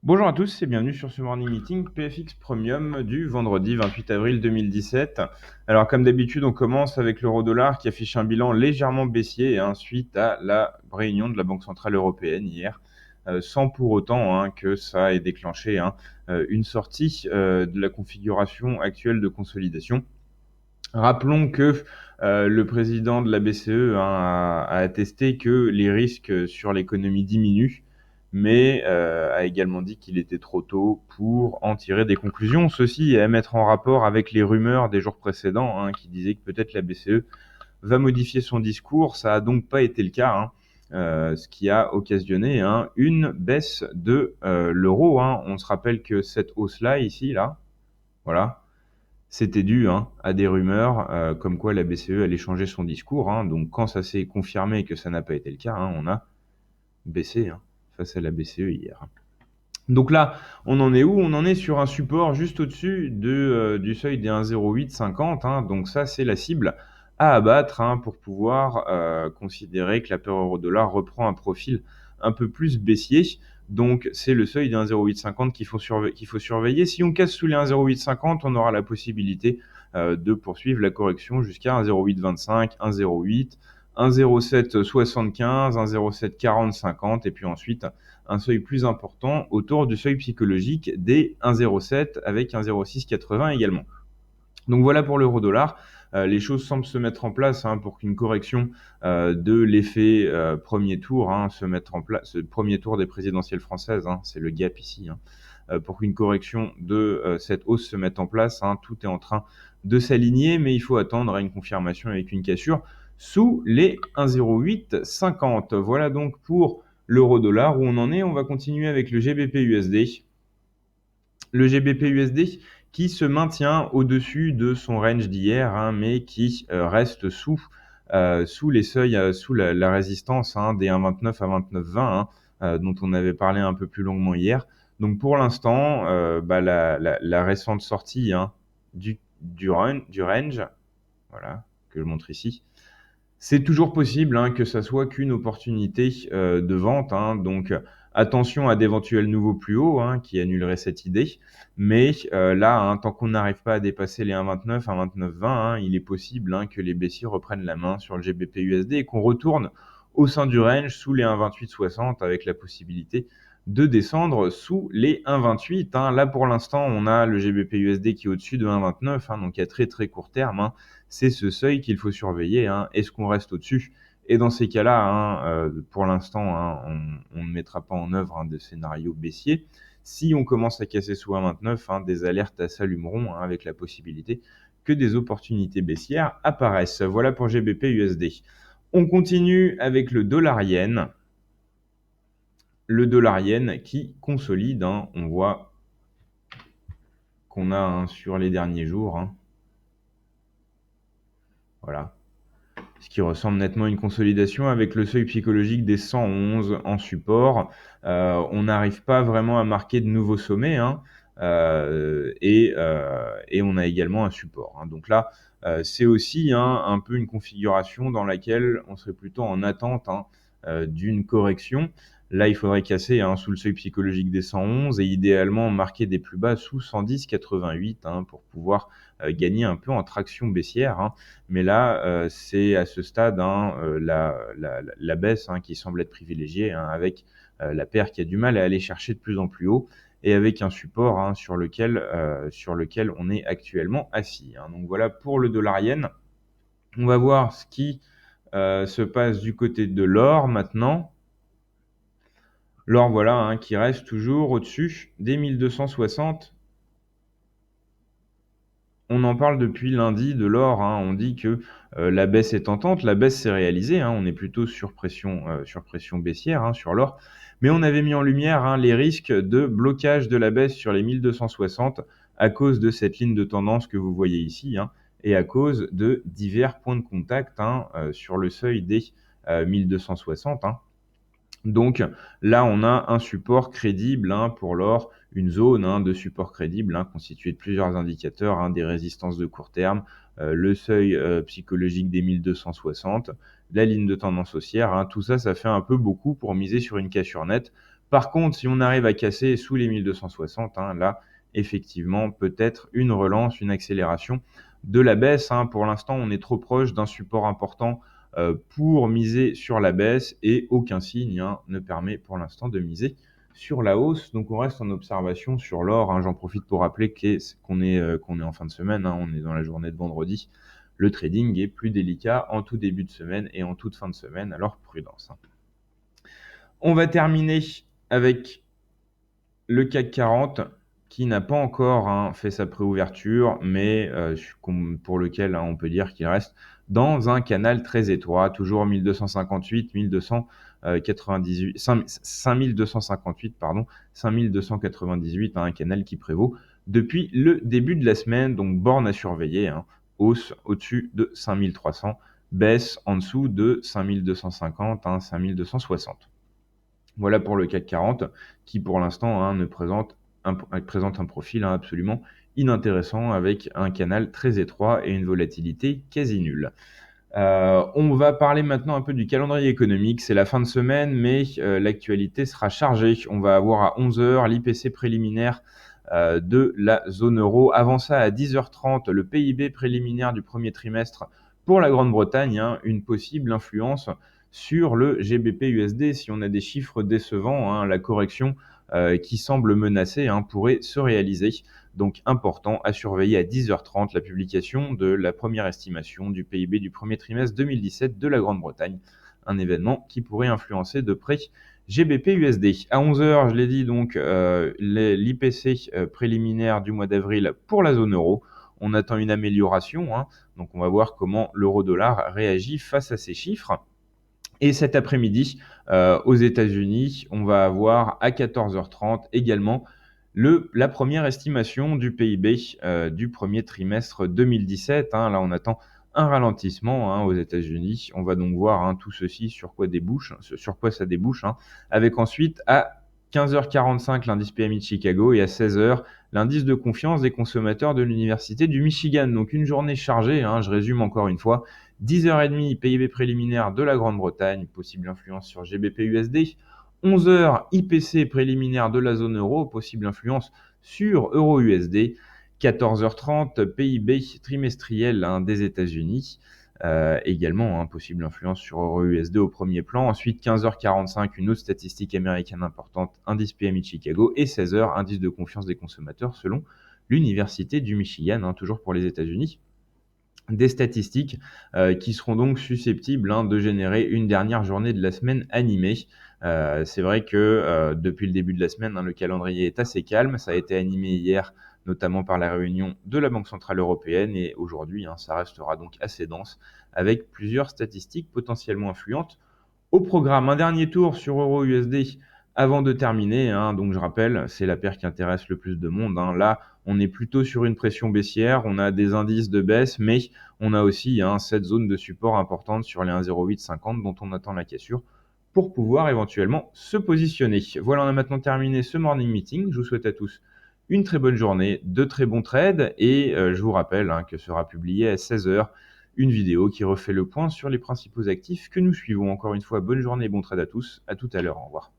Bonjour à tous et bienvenue sur ce Morning Meeting PFX Premium du vendredi 28 avril 2017. Alors comme d'habitude, on commence avec l'euro-dollar qui affiche un bilan légèrement baissier suite à la réunion de la Banque Centrale Européenne hier, sans pour autant que ça ait déclenché une sortie de la configuration actuelle de consolidation. Rappelons que le président de la BCE a attesté que les risques sur l'économie diminuent, mais a également dit qu'il était trop tôt pour en tirer des conclusions. Ceci est à mettre en rapport avec les rumeurs des jours précédents qui disaient que peut-être la BCE va modifier son discours. Ça n'a donc pas été le cas, ce qui a occasionné une baisse de l'euro. On se rappelle que cette hausse-là, ici, là, voilà, c'était dû à des rumeurs comme quoi la BCE allait changer son discours. Donc quand ça s'est confirmé que ça n'a pas été le cas, on a baissé face à la BCE hier. Donc là, on en est où? On en est sur un support juste au-dessus du seuil des 1,0850. Donc ça, c'est la cible à abattre pour pouvoir considérer que la paire euro-dollar reprend un profil un peu plus baissier. Donc c'est le seuil des 1,0850 qu'il faut surveiller. Si on casse sous les 1,0850, on aura la possibilité de poursuivre la correction jusqu'à 1,0825, 1,08, 1,0775, 1,0740, 50 et puis ensuite un seuil plus important autour du seuil psychologique des 1,07 avec 1,0680 également. Donc voilà pour l'euro-dollar. Les choses semblent se mettre en place pour qu'une correction de l'effet premier tour se mette en place. Ce premier tour des présidentielles françaises, c'est le gap ici. Pour qu'une correction de cette hausse se mette en place, tout est en train de s'aligner, mais il faut attendre à une confirmation avec une cassure sous les 1,0850. Voilà donc pour l'euro-dollar où on en est. On va continuer avec le GBP-USD. Le GBP-USD qui se maintient au-dessus de son range d'hier, mais qui reste sous les seuils, sous la résistance des 1,29 à 29,20 dont on avait parlé un peu plus longuement hier. Donc pour l'instant, la récente sortie du range, voilà, que je montre ici, c'est toujours possible que ça soit qu'une opportunité de vente. Donc attention à d'éventuels nouveaux plus hauts qui annuleraient cette idée. Mais là, tant qu'on n'arrive pas à dépasser les 1,29, 1,29,20, il est possible que les baissiers reprennent la main sur le GBP-USD et qu'on retourne au sein du range sous les 1,2860 avec la possibilité de descendre sous les 1,28. Là, pour l'instant, on a le GBP-USD qui est au-dessus de 1,29, donc à très très court terme. C'est ce seuil qu'il faut surveiller. Est-ce qu'on reste au-dessus? Et dans ces cas-là, pour l'instant, on ne mettra pas en œuvre de scénario baissier. Si on commence à casser sous 1,29, des alertes s'allumeront avec la possibilité que des opportunités baissières apparaissent. Voilà pour GBP-USD. On continue avec le dollar-yen. Le dollar-yen qui consolide. On voit qu'on a sur les derniers jours. Voilà. Ce qui ressemble nettement à une consolidation avec le seuil psychologique des 111 en support. On n'arrive pas vraiment à marquer de nouveaux sommets et on a également un support. Donc là, c'est aussi un peu une configuration dans laquelle on serait plutôt en attente d'une correction. Là, il faudrait casser sous le seuil psychologique des 111 et idéalement marquer des plus bas sous 110,88 pour pouvoir gagner un peu en traction baissière. Mais là, c'est à ce stade la baisse qui semble être privilégiée avec la paire qui a du mal à aller chercher de plus en plus haut et avec un support sur lequel on est actuellement assis. Donc voilà pour le dollar yen. On va voir ce qui se passe du côté de l'or maintenant. L'or, voilà, qui reste toujours au-dessus des 1260. On en parle depuis lundi de l'or. On dit que la baisse est tentante. La baisse s'est réalisée. On est plutôt sur pression baissière sur l'or. Mais on avait mis en lumière les risques de blocage de la baisse sur les 1260 à cause de cette ligne de tendance que vous voyez ici et à cause de divers points de contact sur le seuil des 1260. Donc là, on a un support crédible pour l'or, une zone de support crédible constituée de plusieurs indicateurs, des résistances de court terme, le seuil psychologique des 1260, la ligne de tendance haussière. Tout ça, ça fait un peu beaucoup pour miser sur une cassure nette Par contre, si on arrive à casser sous les 1260, là, effectivement, peut-être une relance, une accélération de la baisse. Pour l'instant, on est trop proche d'un support important pour miser sur la baisse et aucun signe ne permet pour l'instant de miser sur la hausse. Donc on reste en observation sur l'or. J'en profite pour rappeler qu'on est en fin de semaine, on est dans la journée de vendredi. Le trading est plus délicat en tout début de semaine et en toute fin de semaine, alors prudence. On va terminer avec le CAC 40 qui n'a pas encore fait sa préouverture, mais pour lequel on peut dire qu'il reste dans un canal très étroit, toujours 1258, 1298, 5258, 5298, un canal qui prévaut depuis le début de la semaine, donc borne à surveiller, hausse au-dessus de 5300, baisse en dessous de 5250, 5260. Voilà pour le CAC 40 qui pour l'instant présente un profil absolument inintéressant avec un canal très étroit et une volatilité quasi nulle. On va parler maintenant un peu du calendrier économique. C'est la fin de semaine, mais l'actualité sera chargée. On va avoir à 11h l'IPC préliminaire de la zone euro. Avant ça, à 10h30, le PIB préliminaire du premier trimestre pour la Grande-Bretagne, une possible influence sur le GBP-USD. Si on a des chiffres décevants, la correction qui semble menacée pourrait se réaliser. Donc important à surveiller à 10h30 la publication de la première estimation du PIB du premier trimestre 2017 de la Grande-Bretagne. Un événement qui pourrait influencer de près GBP-USD. À 11h, je l'ai dit, donc l'IPC préliminaire du mois d'avril pour la zone euro. On attend une amélioration, donc on va voir comment l'euro-dollar réagit face à ces chiffres. Et cet après-midi, aux États-Unis, on va avoir à 14h30 également la première estimation du PIB du premier trimestre 2017. Là, on attend un ralentissement aux États-Unis. On va donc voir tout ceci sur quoi ça débouche, avec ensuite à 15h45 l'indice PMI de Chicago et à 16h l'indice de confiance des consommateurs de l'Université du Michigan. Donc une journée chargée, je résume encore une fois. 10h30 PIB préliminaire de la Grande-Bretagne, possible influence sur GBP-USD. 11h IPC préliminaire de la zone euro, possible influence sur euro-USD. 14h30 PIB trimestriel des États-Unis. Également, possible influence sur euro-USD au premier plan. Ensuite, 15h45, une autre statistique américaine importante, indice PMI de Chicago. Et 16h, indice de confiance des consommateurs selon l'Université du Michigan, toujours pour les États-Unis. Des statistiques qui seront donc susceptibles de générer une dernière journée de la semaine animée. C'est vrai que depuis le début de la semaine, le calendrier est assez calme. Ça a été animé hier, notamment par la réunion de la Banque Centrale Européenne. Et aujourd'hui, ça restera donc assez dense avec plusieurs statistiques potentiellement influentes au programme. Un dernier tour sur euro-USD avant de terminer. Donc je rappelle, c'est la paire qui intéresse le plus de monde. Là, on est plutôt sur une pression baissière. On a des indices de baisse, mais on a aussi cette zone de support importante sur les 1,0850 dont on attend la cassure pour pouvoir éventuellement se positionner. Voilà, on a maintenant terminé ce morning meeting. Je vous souhaite à tous une très bonne journée, de très bons trades et je vous rappelle que sera publié à 16h une vidéo qui refait le point sur les principaux actifs que nous suivons. Encore une fois, bonne journée et bon trade à tous. À tout à l'heure. Au revoir.